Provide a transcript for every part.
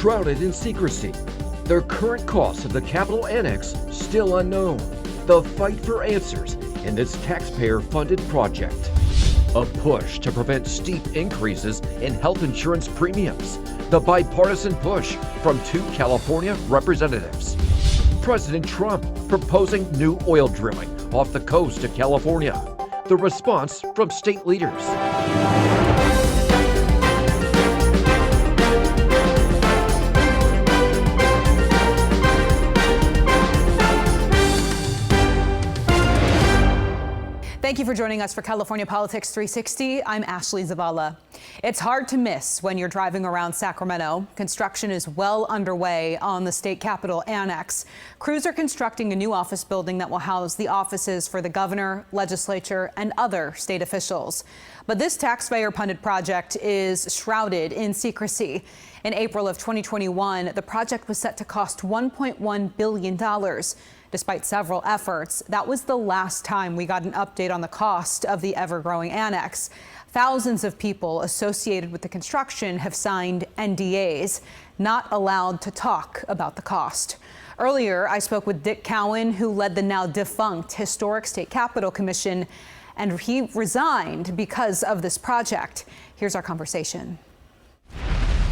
shrouded in secrecy. The current cost of the Capitol Annex still unknown. The fight for answers in this taxpayer-funded project. A push to prevent steep increases in health insurance premiums. The bipartisan push from 2 California representatives. President Trump proposing new oil drilling off the coast of California. The response from state leaders. Thank you for joining us for California Politics 360. I'm Ashley Zavala. It's hard to miss when you're driving around Sacramento. Construction is well underway on the state capitol annex. Crews are constructing a new office building that will house the offices for the governor, legislature, and other state officials. But this taxpayer-funded project is shrouded in secrecy. In April of 2021, the project was set to cost $1.1 billion. Despite several efforts, that was the last time we got an update on the cost of the ever-growing annex. Thousands of people associated with the construction have signed NDAs, not allowed to talk about the cost. Earlier, I spoke with Dick Cowan, who led the now defunct Historic State Capitol Commission, and he resigned because of this project. Here's our conversation.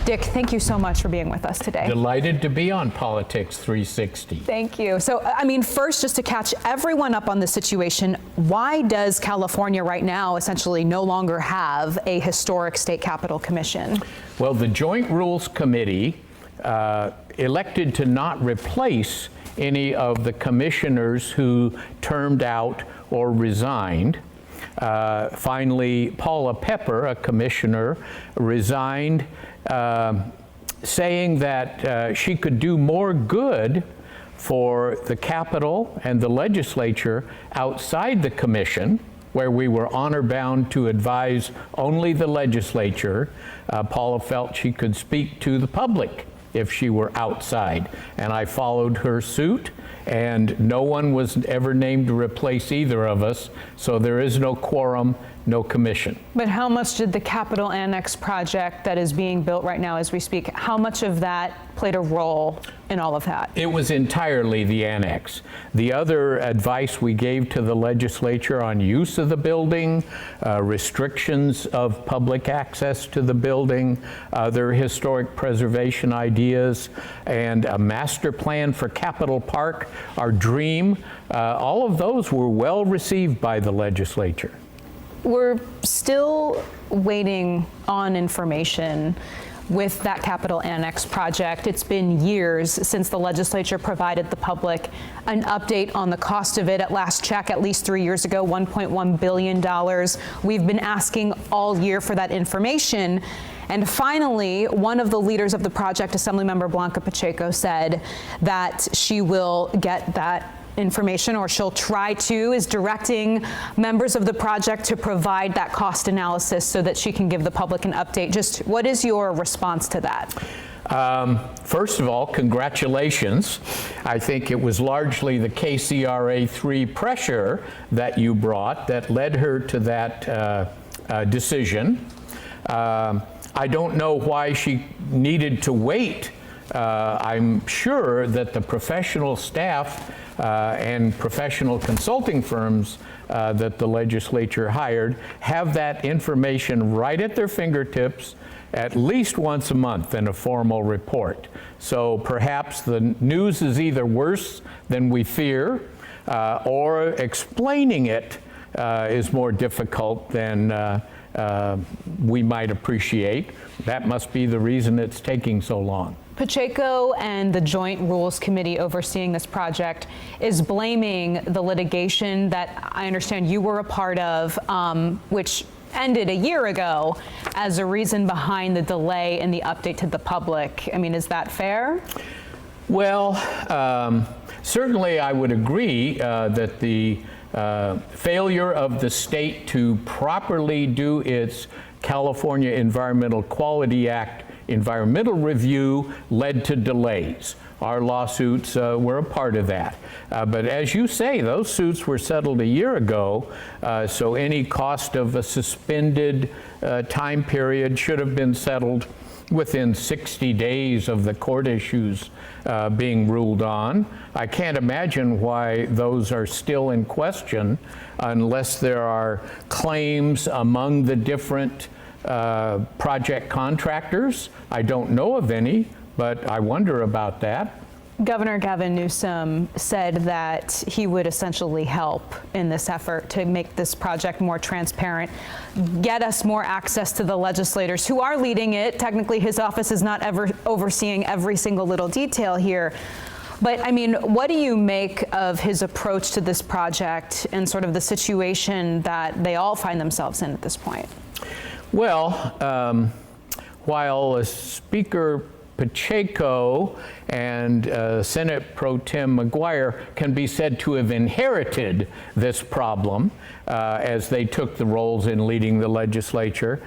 Dick, thank you so much for being with us today. Delighted to be on Politics 360. Thank you. So, I mean, first, just to catch everyone up on the situation, why does California right now essentially no longer have a Historic State Capitol Commission? Well, the Joint Rules Committee elected to not replace any of the commissioners who termed out or resigned. Finally, Paula Pepper, a commissioner, resigned, saying that she could do more good for the Capitol and the legislature outside the commission, where we were honor-bound to advise only the legislature. Paula felt she could speak to the public if she were outside, and I followed her suit, and no one was ever named to replace either of us, so there is no quorum, no commission. But how much did the Capitol Annex project that is being built right now as we speak, how much of that played a role in all of that? It was entirely the annex. The other advice we gave to the legislature on use of the building, restrictions of public access to the building, other historic preservation ideas, and a master plan for Capitol Park, our dream, all of those were well received by the legislature. We're still waiting on information with that Capitol Annex project. It's been years since the legislature provided the public an update on the cost of it. At last check, at least 3 years ago, $1.1 billion. We've been asking all year for that information. And finally, one of the leaders of the project, Assemblymember Blanca Pacheco, said that she will get that information, or she'll try to, is directing members of the project to provide that cost analysis so that she can give the public an update. Just what is your response to that? First of all, congratulations. I think it was largely the KCRA 3 pressure that you brought that led her to that decision. I don't know why she needed to wait. I'm sure that the professional staff and professional consulting firms that the legislature hired have that information right at their fingertips at least once a month in a formal report. So perhaps the news is either worse than we fear, or explaining it is more difficult than we might appreciate. That must be the reason it's taking so long. Pacheco and the Joint Rules Committee overseeing this project is blaming the litigation that I understand you were a part of, which ended a year ago, as a reason behind the delay in the update to the public. I mean, is that fair? Well, certainly I would agree that the failure of the state to properly do its California Environmental Quality Act environmental review led to delays. Our lawsuits were a part of that. But as you say, those suits were settled a year ago, so any cost of a suspended time period should have been settled within 60 days of the court issues being ruled on. I can't imagine why those are still in question unless there are claims among the different project contractors. I don't know of any, but I wonder about that. Governor Gavin Newsom said that he would essentially help in this effort to make this project more transparent, get us more access to the legislators who are leading it. Technically, his office is not ever overseeing every single little detail here. But I mean, what do you make of his approach to this project and sort of the situation that they all find themselves in at this point? Well, while Speaker Pacheco and Senate Pro Tem McGuire can be said to have inherited this problem as they took the roles in leading the legislature,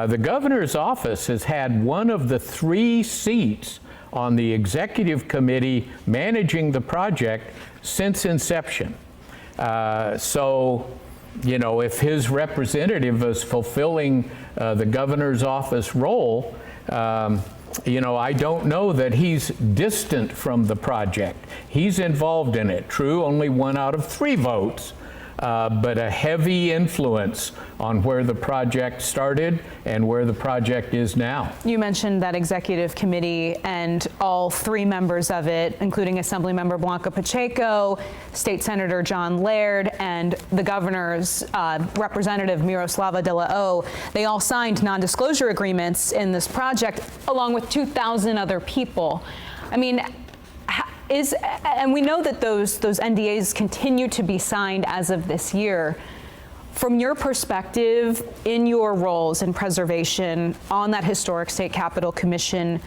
the governor's office has had one of the 3 seats on the executive committee managing the project since inception. So, you know, if his representative is fulfilling the governor's office role, you know, I don't know that he's distant from the project. He's involved in it. True, only 1 out of 3 votes, but a heavy influence on where the project started and where the project is now. You mentioned that executive committee and all 3 members of it, including Assemblymember Blanca Pacheco, State Senator John Laird, and the governor's representative Miroslava De La O, they all signed non-disclosure agreements in this project, along with 2,000 other people. I mean, and we know that those NDAs continue to be signed as of this year. From your perspective, in your roles in preservation on that historic state capitol commission,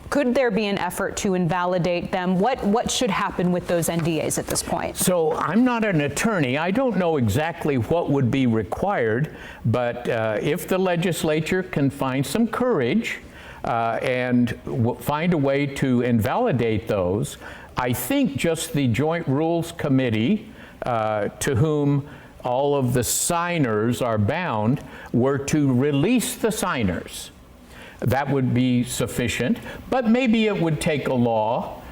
could there be an effort to invalidate them? What should happen with those NDAs at this point? So I'm not an attorney. I don't know exactly what would be required, but if the legislature can find some courage and find a way to invalidate those, I think just the Joint Rules Committee, to whom all of the signers are bound, were to release the signers. That would be sufficient, but maybe it would take a law.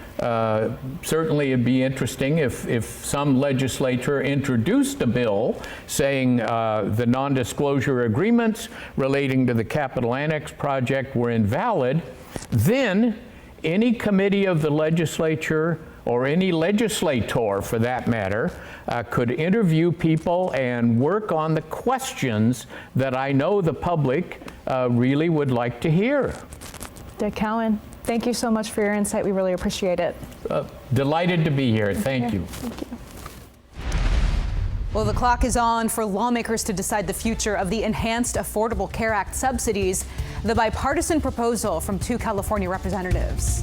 Certainly it'd be interesting if some legislature introduced a bill saying the non-disclosure agreements relating to the Capitol Annex project were invalid. Then any committee of the legislature, or any legislator for that matter, could interview people and work on the questions that I know the public really would like to hear. Dick Cowan, thank you so much for your insight. We really appreciate it. Delighted to be here. Thank you. Thank you. Well, the clock is on for lawmakers to decide the future of the Enhanced Affordable Care Act subsidies, the bipartisan proposal from 2 California representatives.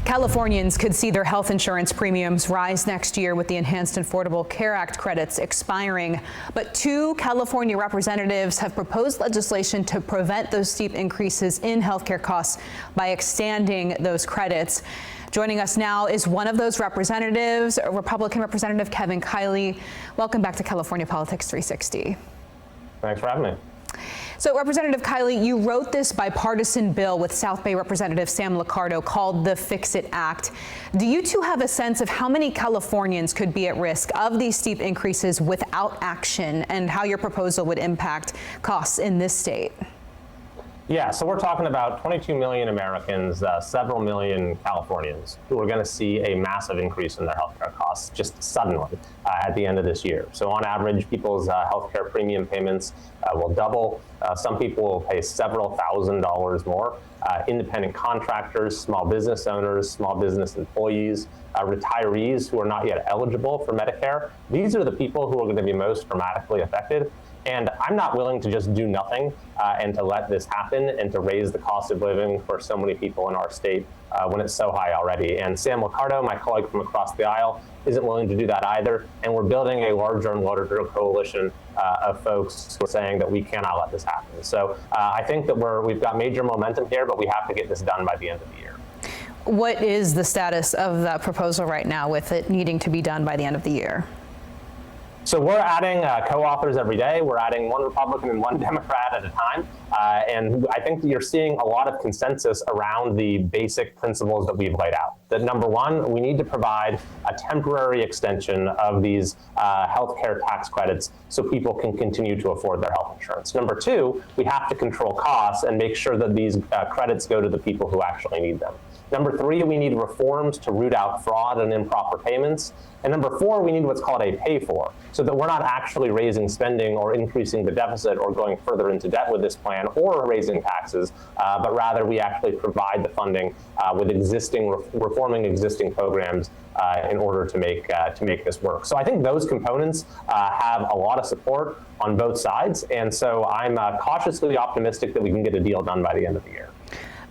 Californians could see their health insurance premiums rise next year with the Enhanced Affordable Care Act credits expiring. But 2 California representatives have proposed legislation to prevent those steep increases in healthcare costs by extending those credits. Joining us now is one of those representatives, Republican Representative Kevin Kiley. Welcome back to California Politics 360. Thanks for having me. So, Representative Kiley, you wrote this bipartisan bill with South Bay Representative Sam Liccardo called the Fix-It Act. Do you two have a sense of how many Californians could be at risk of these steep increases without action, and how your proposal would impact costs in this state? Yeah, so we're talking about 22 million Americans, several million Californians who are going to see a massive increase in their healthcare costs just suddenly at the end of this year. So on average, people's healthcare premium payments will double. Some people will pay several $1,000s more. Independent contractors, small business owners, small business employees, retirees who are not yet eligible for Medicare. These are the people who are going to be most dramatically affected. And I'm not willing to just do nothing and to let this happen and to raise the cost of living for so many people in our state when it's so high already. And Sam Liccardo, my colleague from across the aisle, isn't willing to do that either. And we're building a larger and larger coalition of folks who are saying that we cannot let this happen. So I think that we've got major momentum here, but we have to get this done by the end of the year. What is the status of that proposal right now with it needing to be done by the end of the year? So we're adding co-authors every day. We're adding one Republican and one Democrat at a time. And I think that you're seeing a lot of consensus around the basic principles that we've laid out. That number one, we need to provide a temporary extension of these healthcare tax credits so people can continue to afford their health insurance. Number two, we have to control costs and make sure that these credits go to the people who actually need them. Number three, we need reforms to root out fraud and improper payments. And number four, we need what's called a pay for, so that we're not actually raising spending or increasing the deficit or going further into debt with this plan or raising taxes, but rather we actually provide the funding with reforming existing programs in order to make this work. So I think those components have a lot of support on both sides. And so I'm cautiously optimistic that we can get a deal done by the end of the year.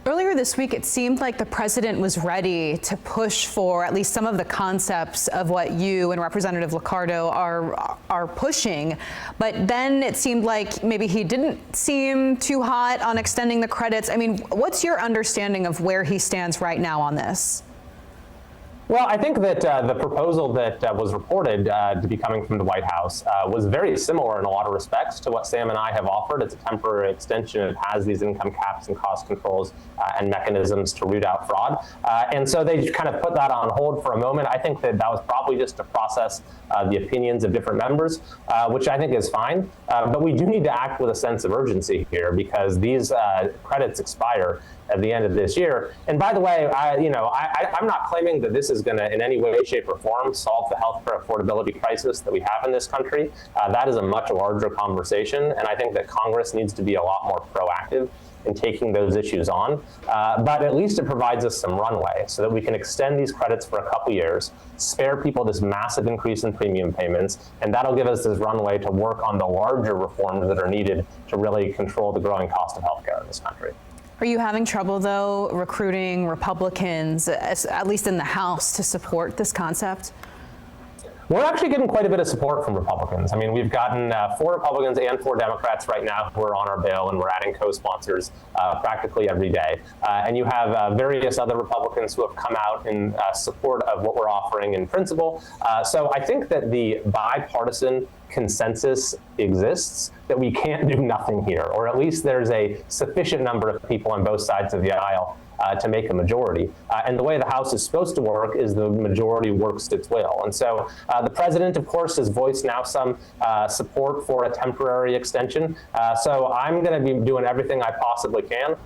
Earlier this week, it seemed like the president was ready to push for at least some of the concepts of what you and Representative Liccardo are pushing. But then it seemed like maybe he didn't seem too hot on extending the credits. I mean, what's your understanding of where he stands right now on this? Well, I think that the proposal that was reported to be coming from the White House was very similar in a lot of respects to what Sam and I have offered. It's a temporary extension. It has these income caps and cost controls and mechanisms to root out fraud. And so they kind of put that on hold for a moment. I think that was probably just to process the opinions of different members, which I think is fine. But we do need to act with a sense of urgency here because these credits expire at the end of this year. And by the way, I'm not claiming that this is going to in any way, shape, or form solve the healthcare affordability crisis that we have in this country. That is a much larger conversation, and I think that Congress needs to be a lot more proactive in taking those issues on. But at least it provides us some runway so that we can extend these credits for a couple years, spare people this massive increase in premium payments, and that'll give us this runway to work on the larger reforms that are needed to really control the growing cost of healthcare in this country. Are you having trouble, though, recruiting Republicans, at least in the House, to support this concept? We're actually getting quite a bit of support from Republicans. I mean, we've gotten 4 Republicans and 4 Democrats right now who are on our bill, and we're adding co-sponsors practically every day. And you have various other Republicans who have come out in support of what we're offering in principle. So I think that the bipartisan consensus exists that we can't do nothing here, or at least there's a sufficient number of people on both sides of the aisle to make a majority. And the way the House is supposed to work is the majority works its will. And so the president, of course, has voiced now some support for a temporary extension. So I'm going to be doing everything I possibly can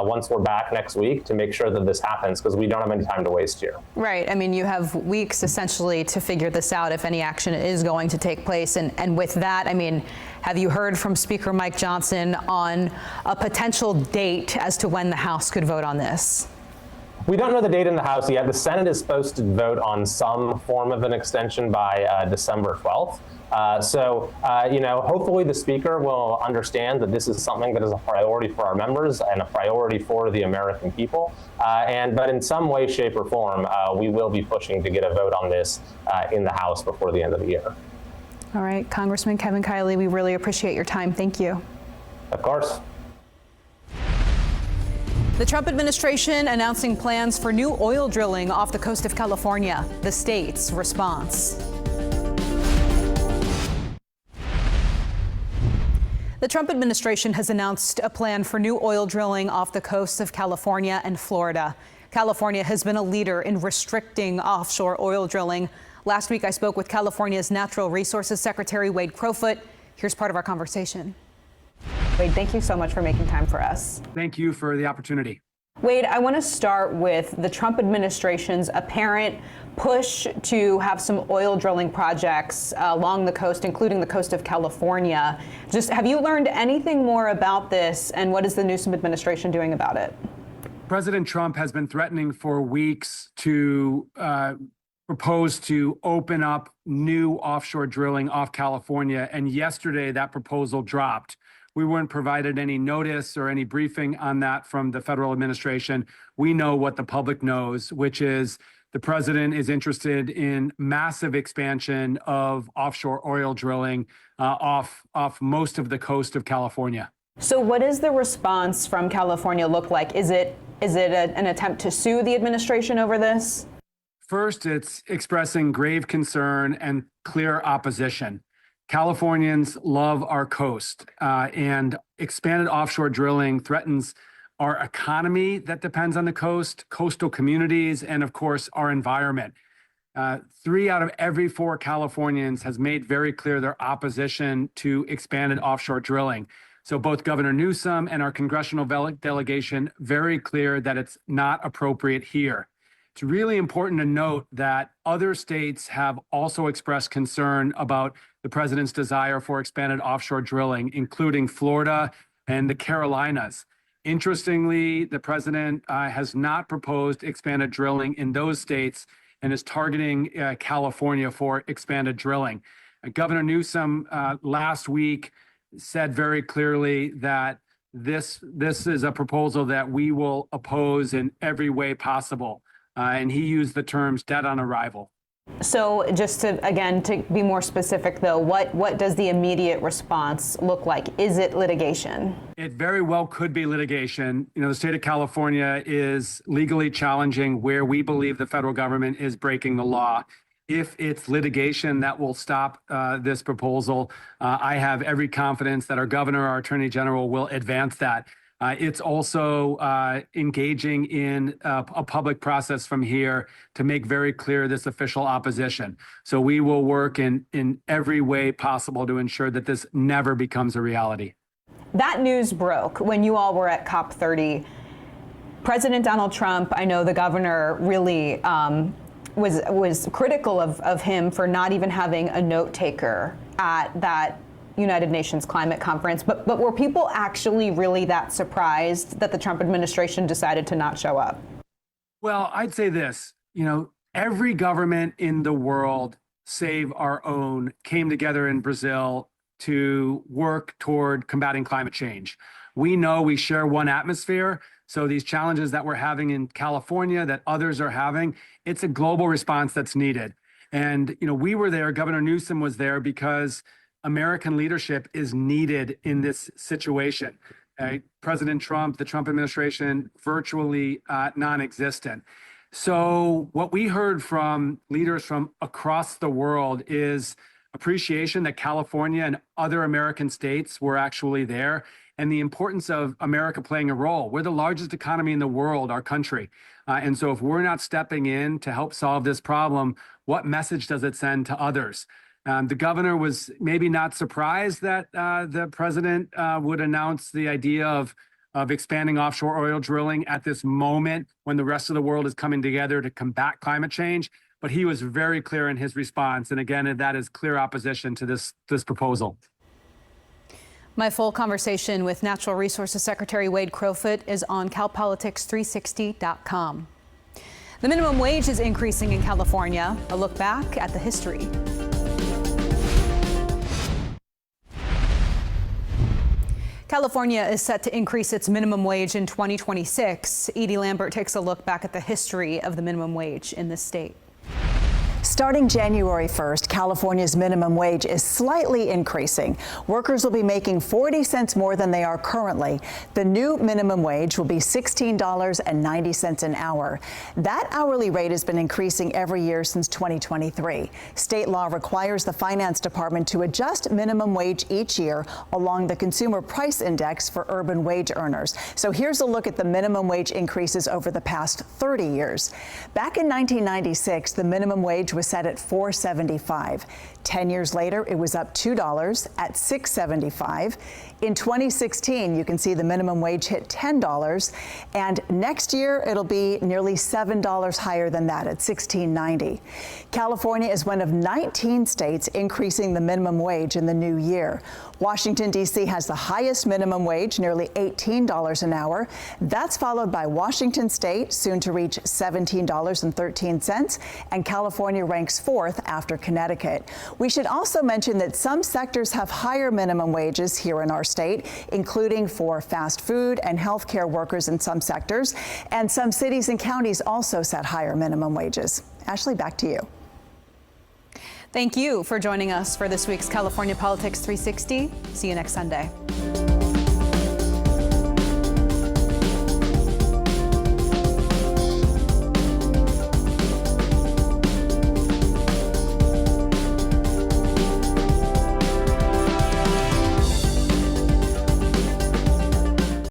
once we're back next week to make sure that this happens, because we don't have any time to waste here. Right. I mean, you have weeks essentially to figure this out if any action is going to take place. And with that, I mean, have you heard from Speaker Mike Johnson on a potential date as to when the House could vote on this? We don't know the date in the House yet. The Senate is supposed to vote on some form of an extension by December 12th. Hopefully the Speaker will understand that this is something that is a priority for our members and a priority for the American people. But in some way, shape, or form, we will be pushing to get a vote on this in the House before the end of the year. All right, Congressman Kevin Kiley, we really appreciate your time. Thank you. Of course. The Trump administration announcing plans for new oil drilling off the coast of California. The state's response. The Trump administration has announced a plan for new oil drilling off the coasts of California and Florida. California has been a leader in restricting offshore oil drilling. Last week, I spoke with California's Natural Resources Secretary Wade Crowfoot. Here's part of our conversation. Wade, thank you so much for making time for us. Thank you for the opportunity. Wade, I want to start with the Trump administration's apparent push to have some oil drilling projects along the coast, including the coast of California. Just have you learned anything more about this, and what is the Newsom administration doing about it? President Trump has been threatening for weeks to propose to open up new offshore drilling off California, and yesterday that proposal dropped. We weren't provided any notice or any briefing on that from the federal administration. We know what the public knows, which is the president is interested in massive expansion of offshore oil drilling off most of the coast of California. So what does the response from California look like? Is it an attempt to sue the administration over this? First, it's expressing grave concern and clear opposition. Californians love our coast, and expanded offshore drilling threatens our economy that depends on the coast, coastal communities, and of course, our environment. 3 out of every 4 Californians has made very clear their opposition to expanded offshore drilling. So both Governor Newsom and our congressional delegation very clear that it's not appropriate here. It's really important to note that other states have also expressed concern about the president's desire for expanded offshore drilling, including Florida and the Carolinas. Interestingly, the president has not proposed expanded drilling in those states and is targeting California for expanded drilling. Governor Newsom last week said very clearly that this is a proposal that we will oppose in every way possible. And he used the terms dead on arrival. So just to be more specific, though, what does the immediate response look like? Is it litigation? It very well could be litigation. You know, the state of California is legally challenging where we believe the federal government is breaking the law. If it's litigation that will stop this proposal, I have every confidence that our governor, our attorney general will advance that. It's also engaging in a public process from here to make very clear this official opposition. So we will work in every way possible to ensure that this never becomes a reality. That news broke when you all were at COP30. President Donald Trump, I know the governor really was critical of him for not even having a note taker at that United Nations climate conference. But were people actually really that surprised that the Trump administration decided to not show up? Well, I'd say this, every government in the world, save our own, came together in Brazil to work toward combating climate change. We know we share one atmosphere. So these challenges that we're having in California, that others are having, it's a global response that's needed. And, we were there, Governor Newsom was there because American leadership is needed in this situation. President Trump, the Trump administration, virtually non-existent. So what we heard from leaders from across the world is appreciation that California and other American states were actually there, and the importance of America playing a role. We're the largest economy in the world, our country. And so if we're not stepping in to help solve this problem, what message does it send to others? The governor was maybe not surprised that the president would announce the idea of expanding offshore oil drilling at this moment when the rest of the world is coming together to combat climate change. But he was very clear in his response. And again, that is clear opposition to this proposal. My full conversation with Natural Resources Secretary Wade Crowfoot is on CalPolitics360.com. The minimum wage is increasing in California. A look back at the history. California is set to increase its minimum wage in 2026. Edie Lambert takes a look back at the history of the minimum wage in this state. Starting January 1st, California's minimum wage is slightly increasing. Workers will be making 40 cents more than they are currently. The new minimum wage will be $16.90 an hour. That hourly rate has been increasing every year since 2023. State law requires the Finance Department to adjust minimum wage each year along the Consumer Price Index for urban wage earners. So here's a look at the minimum wage increases over the past 30 years. Back in 1996, the minimum wage was set at $4.75. 10 years later, it was up $2 at $6.75. In 2016, you can see the minimum wage hit $10, and next year it'll be nearly $7 higher than that at $16.90. California is one of 19 states increasing the minimum wage in the new year. Washington, D.C. has the highest minimum wage, nearly $18 an hour. That's followed by Washington State, soon to reach $17.13, and California ranks fourth after Connecticut. We should also mention that some sectors have higher minimum wages here in our state, including for fast food and healthcare workers in some sectors, and some cities and counties also set higher minimum wages. Ashley, back to you. Thank you for joining us for this week's California Politics 360. See you next Sunday.